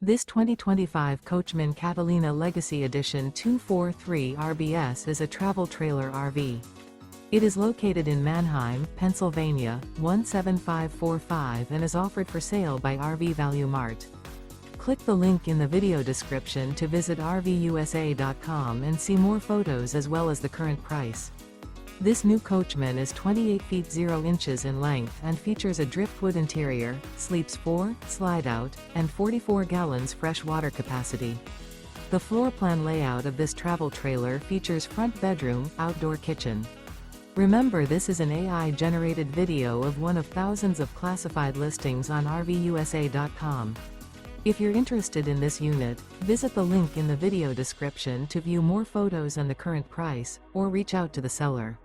This 2025 Coachmen Catalina Legacy Edition 243 RBS is a travel trailer RV. It is located in Manheim, Pennsylvania, 17545 and is offered for sale by RV Value Mart. Click the link in the video description to visit RVUSA.com and see more photos as well as the current price. This new Coachmen is 28 feet 0 inches in length and features a driftwood interior, sleeps 4, slide-out, and 44 gallons fresh water capacity. The floor plan layout of this travel trailer features front bedroom, outdoor kitchen. Remember, this is an AI-generated video of one of thousands of classified listings on RVUSA.com. If you're interested in this unit, visit the link in the video description to view more photos and the current price, or reach out to the seller.